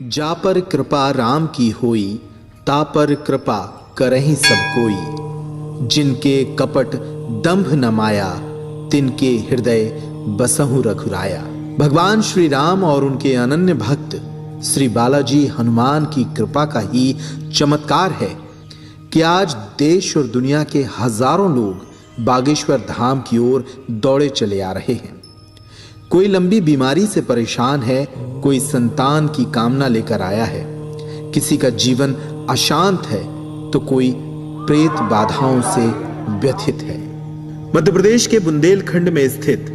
जा पर कृपा राम की होई, ता पर कृपा करहि सब कोई। जिनके कपट दंभ न माया, तिनके हृदय बसहु रघुराया। भगवान श्री राम और उनके अनन्य भक्त श्री बालाजी हनुमान की कृपा का ही चमत्कार है कि आज देश और दुनिया के हजारों लोग बागेश्वर धाम की ओर दौड़े चले आ रहे हैं। कोई लंबी बीमारी से परेशान है, कोई संतान की कामना लेकर आया है, किसी का जीवन अशांत है तो कोई प्रेत बाधाओं से व्यथित है। मध्य प्रदेश के बुंदेलखंड में स्थित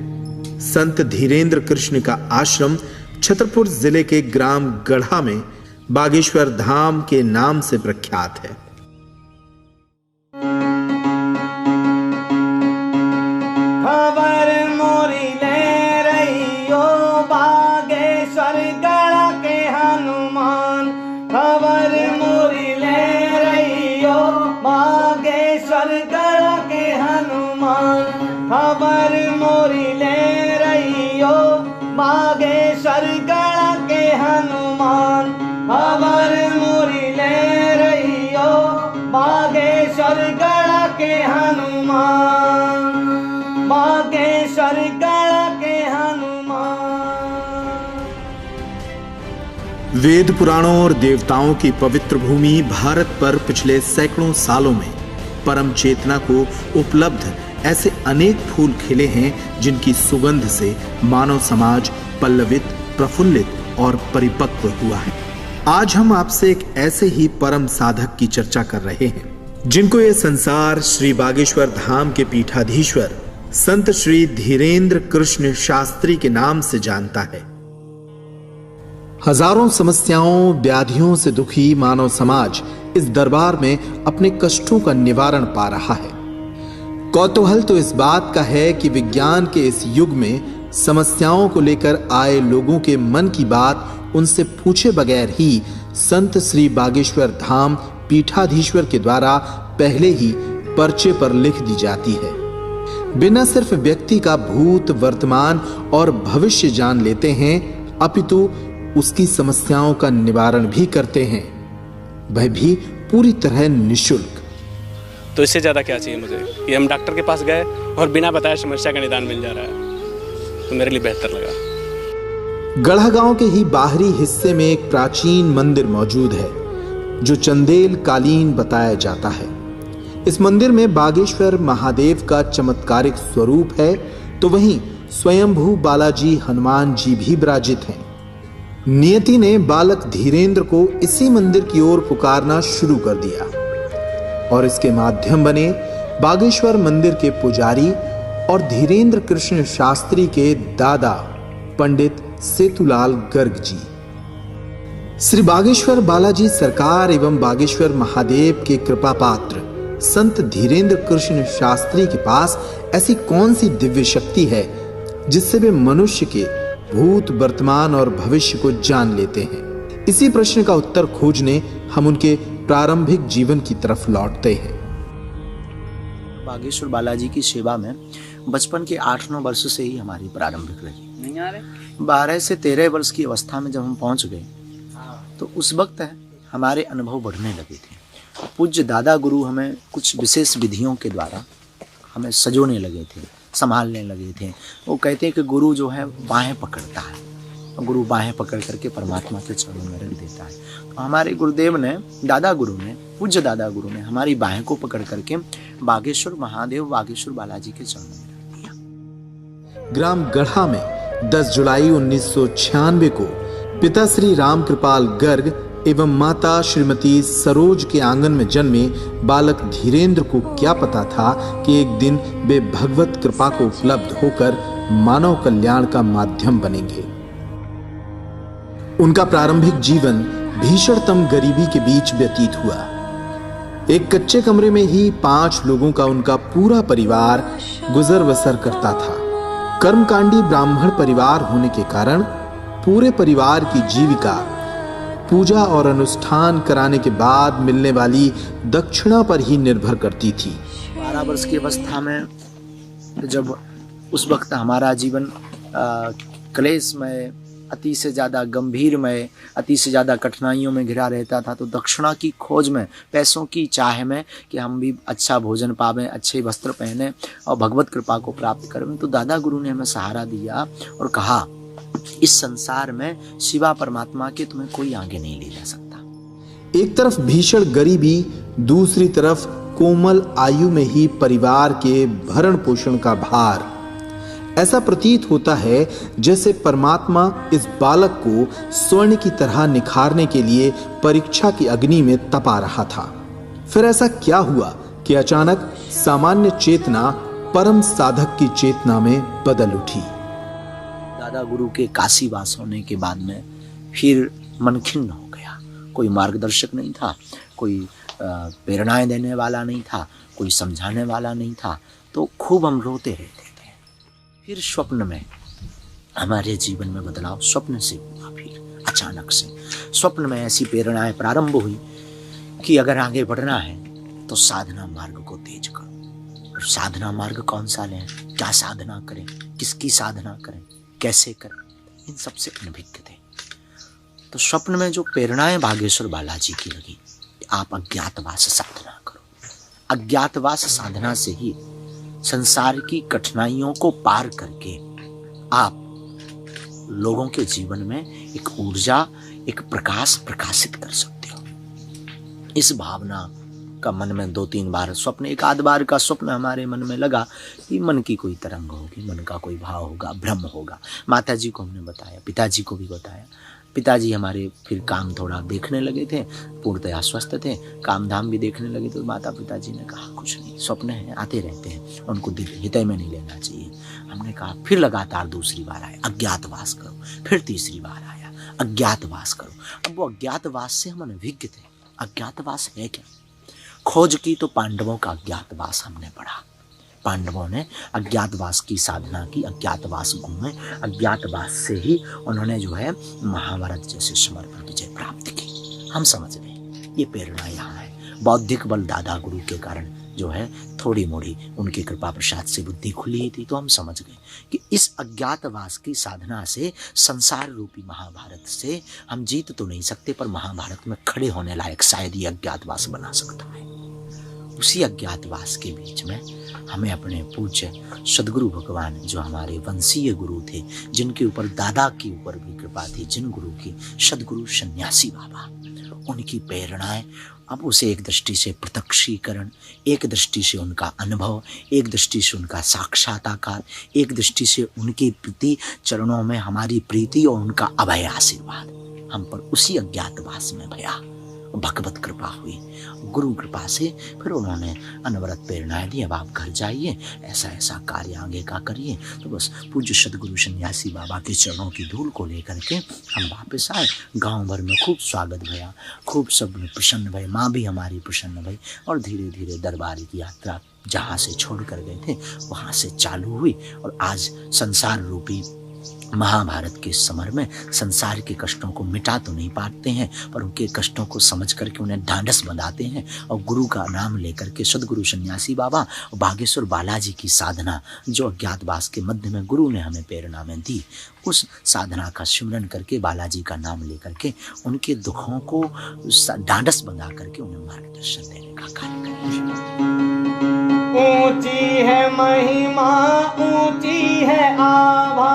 संत धीरेन्द्र कृष्ण का आश्रम छतरपुर जिले के ग्राम गढ़ा में बागेश्वर धाम के नाम से प्रख्यात है। खबर मोरी ले रही हो बागेश्वर गढ़ा के हनुमान, खबर मोरी ले रही हो बागेश्वर गढ़ा के हनुमान, खबर मोरी ले रही हो बागेश्वर गढ़ा के हनुमान, खबर मोरी ले रही हो बागेश्वर गढ़ा के हनुमान, बागेश्वर गढ़ा के हनुमान। वेद पुराणों और देवताओं की पवित्र भूमि भारत पर पिछले सैकड़ों सालों में परम चेतना को उपलब्ध ऐसे अनेक फूल खिले हैं जिनकी सुगंध से मानव समाज पल्लवित, प्रफुल्लित और परिपक्व हुआ है। आज हम आपसे एक ऐसे ही परम साधक की चर्चा कर रहे हैं जिनको ये संसार श्री बागेश्वर धाम के पीठाधीश्वर संत श्री धीरेन्द्र कृष्ण शास्त्री के नाम से जानता है। हजारों समस्याओं, व्याधियों से दुखी मानव समाज इस दरबार में अपने कष्टों का निवारण पा रहा है। कौतूहल तो इस बात का है कि विज्ञान के इस युग में समस्याओं को लेकर आए लोगों के मन की बात उनसे पूछे बगैर ही संत श्री बागेश्वर धाम पीठाधीश्वर के द्वारा पहले ही पर्चे पर लिख दी जाती है। बिना सिर्फ व्यक्ति का भूत, वर्तमान और भविष्य जान लेते हैं, अपितु उसकी समस्याओं का निवारण भी करते हैं, वह भी पूरी तरह निःशुल्क। तो इससे ज्यादा क्या चाहिए मुझे कि हम डॉक्टर के पास गए और बिना बताए समस्या का निदान मिल जा रहा है, तो मेरे लिए बेहतर लगा। गढ़ा गांव के ही बाहरी हिस्से में एक प्राचीन मंदिर मौजूद है जो चंदेल कालीन बताया जाता है। इस मंदिर में बागेश्वर महादेव का चमत्कारिक स्वरूप है, तो वहीं स्वयंभू बालाजी हनुमान जी भी विराजित हैं। नियति ने बालक धीरेन्द्र को इसी मंदिर की ओर पुकारना शुरू कर दिया और इसके माध्यम बने बागेश्वर मंदिर के पुजारी और धीरेन्द्र कृष्ण शास्त्री के दादा पंडित सेतुलाल गर्ग जी। श्री बागेश्वर बालाजी सरकार एवं बागेश्वर महादेव के कृपा पात्र संत धीरेन्द्र कृष्ण शास्त्री के पास ऐसी कौन सी दिव्य शक्ति है जिससे वे मनुष्य के भूत, वर्तमान और भविष्य को जान लेते हैं। इसी प्रश्न का उत्तर खोजने हम उनके प्रारंभिक जीवन की तरफ लौटते हैं। बागेश्वर बालाजी की सेवा में बचपन के 8-9 वर्ष से ही हमारी प्रारंभिक रही। 12 से 13 वर्ष की अवस्था में जब हम पहुंच गए तो उस वक्त हमारे अनुभव बढ़ने लगे थे। पूज्य दादा गुरु हमें कुछ विशेष विधियों के द्वारा हमें सजोने लगे थे, संभालने लगे थे। वो कहते हैं कि गुरु जो है बाहें पकड़ता है, गुरु बाहें पकड़ करके परमात्मा के चरणों में रख देता है। तो हमारे गुरुदेव ने, दादा गुरु ने, पूज्य दादा गुरु ने हमारी बाहें को पकड़ करके बागेश्वर महादेव, बागेश्वर बालाजी के चरणों में रख दिया। ग्राम गढ़ा में 10 जुलाई 1996 को पिता श्री राम कृपाल गर्ग एवं माता श्रीमती सरोज के आंगन में जन्मे बालक धीरेन्द्र को क्या पता था कि एक दिन वे भगवत कृपा को उपलब्ध होकर मानव कल्याण का माध्यम बनेंगे। उनका प्रारंभिक जीवन भीषणतम गरीबी के बीच व्यतीत हुआ। एक कच्चे कमरे में ही 5 लोगों का उनका पूरा परिवार गुजर बसर करता था। कर्मकांडी ब्राह्मण परिवार होने के कारण पूरे परिवार की जीविका पूजा और अनुष्ठान कराने के बाद मिलने वाली दक्षिणा पर ही निर्भर करती थी। 12 वर्ष की अवस्था में जब उस वक्त हमारा जीवन क्लेशमय अति से ज़्यादा गंभीरमय, अति से ज़्यादा कठिनाइयों में घिरा रहता था, तो दक्षिणा की खोज में, पैसों की चाह में कि हम भी अच्छा भोजन पावें, अच्छे वस्त्र पहने और भगवत कृपा को प्राप्त करें, तो दादा गुरु ने हमें सहारा दिया और कहा इस संसार में शिवा परमात्मा के तुम्हें कोई आगे नहीं ले जा सकता। एक तरफ भीषण गरीबी, दूसरी तरफ कोमल आयु में ही परिवार के भरण पोषण का भार। ऐसा प्रतीत होता है जैसे परमात्मा इस बालक को स्वर्ण की तरह निखारने के लिए परीक्षा की अग्नि में तपा रहा था। फिर ऐसा क्या हुआ कि अचानक सामान्य चेतना परम साधक की चेतना में बदल उठी। दादा गुरु के काशी वास होने के बाद में फिर मन खिन्न हो गया। कोई मार्गदर्शक नहीं था, कोई प्रेरणाएं देने वाला नहीं था, कोई समझाने वाला नहीं था, तो खूब हम रोते रहते थे। फिर स्वप्न में हमारे जीवन में बदलाव स्वप्न से हुआ। फिर अचानक से स्वप्न में ऐसी प्रेरणाएं प्रारंभ हुई कि अगर आगे बढ़ना है तो साधना मार्ग को तेज करो। और साधना मार्ग कौन सा लें, क्या साधना करें, किसकी साधना करें, कैसे करें, इन सबसे अनभिज्ञ थे। तो स्वप्न में जो प्रेरणाएं बागेश्वर बालाजी की लगी, आप अज्ञातवास साधना करो। अज्ञातवास साधना से ही संसार की कठिनाइयों को पार करके आप लोगों के जीवन में एक ऊर्जा, एक प्रकाश प्रकाशित कर सकते हो। इस भावना का मन में 2-3 बार स्वप्न, एक आध बार का स्वप्न हमारे मन में लगा कि मन की कोई तरंग होगी, मन का कोई भाव होगा, भ्रम होगा। माता जी को हमने बताया, पिताजी को भी बताया। पिताजी हमारे फिर काम थोड़ा देखने लगे थे, पूर्णतया स्वस्थ थे, काम धाम भी देखने लगे, तो माता पिताजी ने कहा कुछ नहीं, स्वप्न है, आते रहते हैं, उनको दिल हृदय में नहीं लेना चाहिए। हमने कहा, फिर लगातार दूसरी बार आया, अज्ञातवास करो। फिर तीसरी बार आया, अज्ञातवास करो। अब वो अज्ञातवास से हम अनभिज्ञ थे। अज्ञातवास है क्या? खोज की तो पांडवों का अज्ञातवास हमने पढ़ा। पांडवों ने अज्ञातवास की साधना की, अज्ञातवास घूमे, अज्ञातवास से ही उन्होंने जो है महाभारत जैसे समर पर विजय प्राप्त की। हम समझ गए ये प्रेरणा यहाँ है। बौद्धिक बल दादा गुरु के कारण जो है थोड़ी मोड़ी उनकी कृपा प्रसाद से बुद्धि खुली थी, तो हम समझ गए कि इस अज्ञातवास की साधना से, संसार रूपी महाभारत से हम जीत तो नहीं सकते, पर महाभारत में खड़े होने लायक शायद ये अज्ञातवास बना सकता है। उसी अज्ञातवास के बीच में हमें अपने पूज्य सदगुरु भगवान, जो हमारे वंशीय गुरु थे, जिनके ऊपर दादा की ऊपर भी कृपा थी, जिन गुरु की, सदगुरु सन्यासी बाबा, उनकी प्रेरणाएं, अब उसे एक दृष्टि से प्रत्यक्षीकरण, एक दृष्टि से उनका अनुभव, एक दृष्टि से उनका साक्षात्कार, एक दृष्टि से उनकी प्रति चरणों में हमारी प्रीति और उनका अभय आशीर्वाद हम पर उसी अज्ञातवास में भया। भगवत कृपा हुई, गुरु कृपा से फिर उन्होंने अनवरत प्रेरणाएं दी। अब आप घर जाइए, ऐसा ऐसा कार्य आगे का करिए। तो बस पूज्य सदगुरु सन्यासी बाबा के चरणों की धूल को लेकर के हम वापस आए। गांव भर में खूब स्वागत भया, खूब सब प्रसन्न भये, माँ भी हमारी प्रसन्न भई, और धीरे धीरे दरबार की यात्रा जहाँ से छोड़ कर गए थे वहाँ से चालू हुई। और आज संसार रूपी महाभारत के समर में संसार के कष्टों को मिटा तो नहीं पाते हैं, पर उनके कष्टों को समझ करके उन्हें ढांढस बंधाते हैं, और गुरु का नाम लेकर के सदगुरु सन्यासी बाबा और बागेश्वर बालाजी की साधना, जो अज्ञातवास के मध्य में गुरु ने हमें प्रेरणा में दी, उस साधना का सिमरन करके, बालाजी का नाम लेकर के उनके दुखों को ढांढस बंधा करके उन्हें मार्गदर्शन देने का कार्य करें। ऊंची है महिमा, ऊंची है आभा,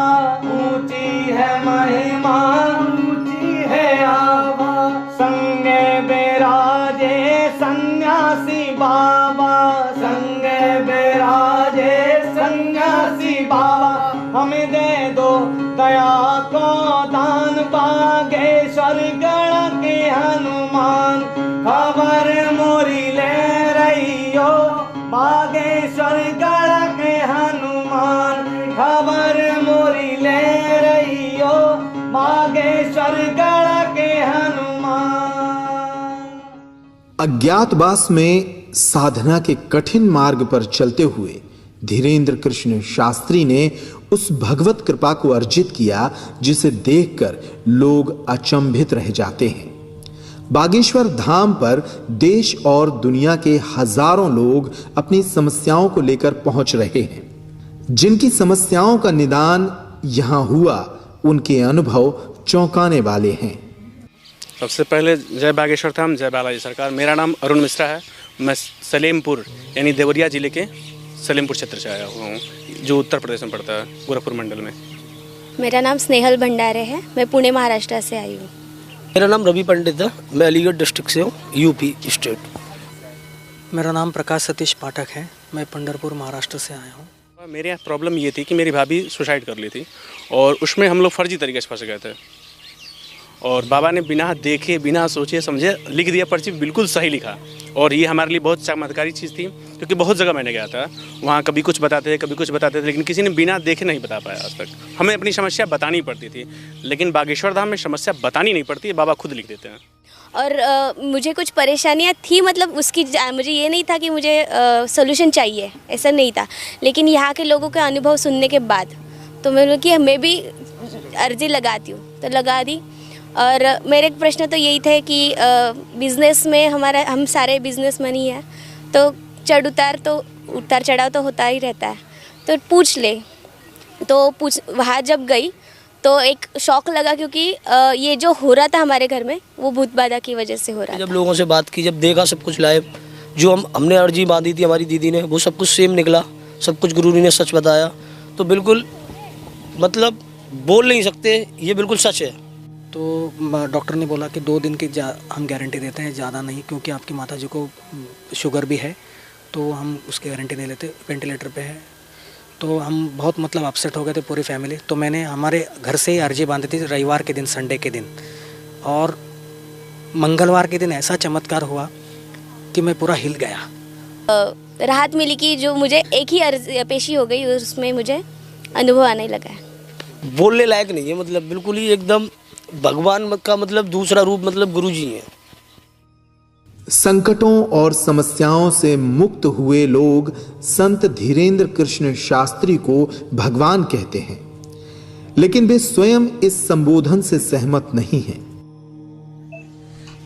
ऊंची है महिमा, ऊंची है आभा। संगे बेराजे सन्यासी बाबा, संगे बेराजे सन्यासी बाबा। हमें दे दो दया को दान, बागेश्वर गढ़ के हनुमान। खबर मोरी ले रही हो बागेश्वर गढ़ के हनुमान, खबर मोरी ले रही हो बागेश्वर गढ़ के हनुमान। अज्ञातवास में साधना के कठिन मार्ग पर चलते हुए धीरेन्द्र कृष्ण शास्त्री ने उस भगवत कृपा को अर्जित किया जिसे देखकर लोग अचंभित रह जाते हैं। बागेश्वर धाम पर देश और दुनिया के हजारों लोग अपनी समस्याओं को लेकर पहुंच रहे हैं। जिनकी समस्याओं का निदान यहां हुआ उनके अनुभव चौंकाने वाले हैं। सबसे पहले जय बागेश्वर धाम, जय बालाजी सरकार। मेरा नाम अरुण मिश्रा है। मैं सलेमपुर यानी देवरिया जिले के सलेमपुर क्षेत्र से आया हुआ हूँ, जो उत्तर प्रदेश में पड़ता है, गोरखपुर मंडल में। मेरा नाम स्नेहल भंडारे है। मैं पुणे महाराष्ट्र से आई हूँ। मेरा नाम रवि पंडित है। मैं अलीगढ़ डिस्ट्रिक्ट से हूँ, यूपी स्टेट। मेरा नाम प्रकाश सतीश पाठक है। मैं पंढरपुर महाराष्ट्र से आया हूँ। मेरे यहाँ प्रॉब्लम ये थी कि मेरी भाभी सुसाइड कर ली थी और उसमें हम लोग फर्जी तरीके से फंस गए थे, और बाबा ने बिना देखे बिना सोचे समझे लिख दिया पर्ची, बिल्कुल सही लिखा। और ये हमारे लिए बहुत चमत्कारी चीज़ थी, क्योंकि बहुत जगह मैंने गया था, वहाँ कभी कुछ बताते थे कभी कुछ बताते थे, लेकिन किसी ने बिना देखे नहीं बता पाया आज तक। हमें अपनी समस्या बतानी पड़ती थी, लेकिन बागेश्वर धाम में समस्या बतानी नहीं पड़ती, बाबा खुद लिख देते हैं। और मुझे कुछ परेशानियाँ थी, मतलब उसकी मुझे ये नहीं था कि मुझे सोल्यूशन चाहिए, ऐसा नहीं था। लेकिन यहाँ के लोगों के अनुभव सुनने के बाद तो मैंने कि मैं भी अर्जी लगाती हूँ, तो लगा दी। और मेरे एक प्रश्न तो यही थे कि बिज़नेस में हम सारे बिजनेसमैन ही हैं, तो उतार चढ़ाव तो होता ही रहता है, तो पूछ ले। तो वहाँ जब गई तो एक शौक लगा, क्योंकि ये जो हो रहा था हमारे घर में वो भूत बाधा की वजह से हो रहा था। जब लोगों से बात की, जब देखा सब कुछ लाइव, जो हमने अर्जी बांधी थी हमारी दीदी ने, वो सब कुछ सेम निकला, सब कुछ गुरु ने सच बताया। तो बिल्कुल मतलब बोल नहीं सकते, ये बिल्कुल सच है। तो डॉक्टर ने बोला कि 2 दिन की हम गारंटी देते हैं, ज़्यादा नहीं, क्योंकि आपकी माताजी को शुगर भी है, तो हम उसकी गारंटी नहीं लेते। वेंटिलेटर पे है। तो हम बहुत मतलब अपसेट हो गए थे पूरी फैमिली। तो मैंने हमारे घर से ही अर्जी बांधी थी रविवार के दिन, संडे के दिन, और मंगलवार के दिन ऐसा चमत्कार हुआ कि मैं पूरा हिल गया। राहत मिली कि जो मुझे एक ही अर्जी पेशी हो गई, उसमें मुझे अनुभव आने लगा है। बोलने लायक नहीं है, मतलब बिल्कुल ही एकदम भगवान का मतलब दूसरा रूप, मतलब गुरु जी हैं। संकटों और समस्याओं से मुक्त हुए लोग संत धीरेन्द्र कृष्ण शास्त्री को भगवान कहते हैं, लेकिन वे स्वयं इस संबोधन से सहमत नहीं हैं।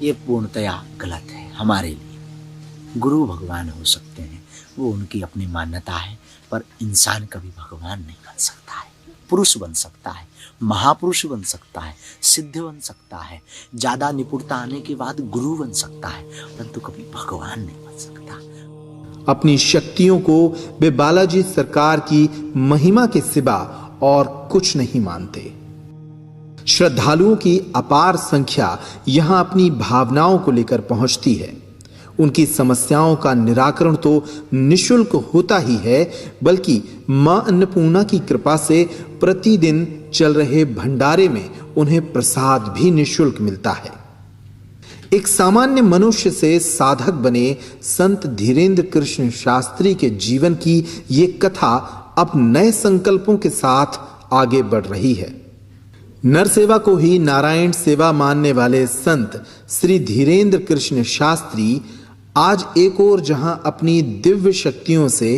ये पूर्णतया गलत है। हमारे लिए गुरु भगवान हो सकते हैं, वो उनकी अपनी मान्यता है, पर इंसान कभी भगवान नहीं बन सकता है। पुरुष बन सकता है, महापुरुष बन सकता है, सिद्ध बन सकता है, ज्यादा निपुणता आने के बाद गुरु बन सकता है, परंतु कभी भगवान नहीं बन सकता। अपनी शक्तियों को वे बालाजी सरकार की महिमा के सिवा और कुछ नहीं मानते। श्रद्धालुओं की अपार संख्या यहां अपनी भावनाओं को लेकर पहुंचती है। उनकी समस्याओं का निराकरण तो निशुल्क होता ही है, बल्कि मां अन्नपूर्णा की कृपा से प्रतिदिन चल रहे भंडारे में उन्हें प्रसाद भी निशुल्क मिलता है। एक सामान्य मनुष्य से साधक बने संत धीरेन्द्र कृष्ण शास्त्री के जीवन की ये कथा अब नए संकल्पों के साथ आगे बढ़ रही है। नर सेवा को ही नारायण सेवा मानने वाले संत श्री धीरेन्द्र कृष्ण शास्त्री आज एक और जहां अपनी दिव्य शक्तियों से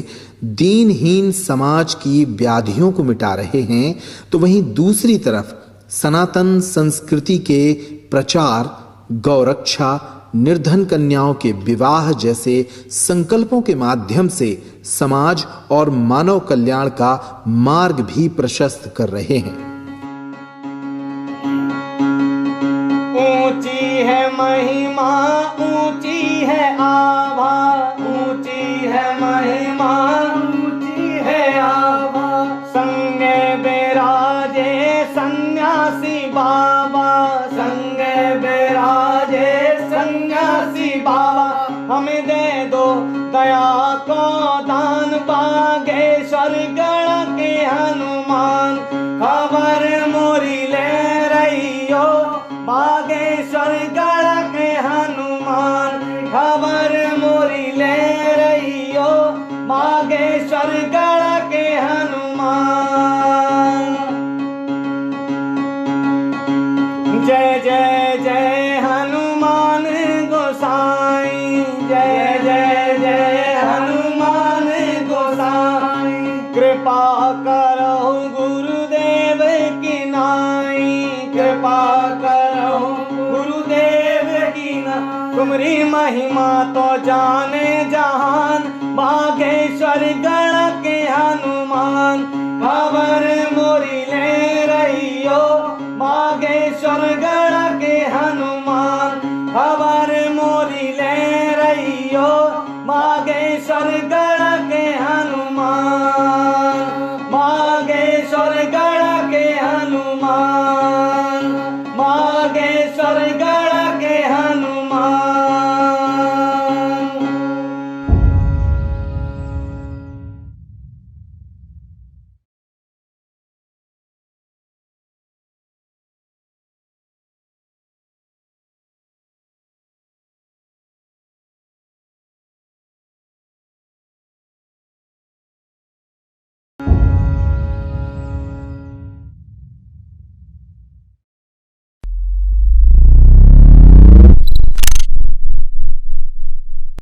दीनहीन समाज की व्याधियों को मिटा रहे हैं, तो वहीं दूसरी तरफ सनातन संस्कृति के प्रचार, गौरक्षा, निर्धन कन्याओं के विवाह जैसे संकल्पों के माध्यम से समाज और मानव कल्याण का मार्ग भी प्रशस्त कर रहे हैं। ऊंची है महिमा, ऊंची है आभा, ऊंची है महिमा, ऊंची है आभा। संग बिराजे सन्यासी बाबा, संग बिराजे सन्यासी बाबा। हमें दे दो दया को दान, बागेश्वर गढ़ के हनुमान। खबर मोरी ले रही हो बागेश्वर गढ़ के हनुमान, खबर मोरी ले रही हो बागेश्वर गढ़ के हनुमान। जय जय जय हनुमान गोसाई, जय जय जय हनुमान गोसाई। कृपा करो गुरुदेव की नाई, कृपा करो गुरुदेव की नाई। तुम्हारी महिमा तो जाने जहान, बागेश्वर गढ़ के हनुमान। खबर मोरी ले रही हो स्वर्ग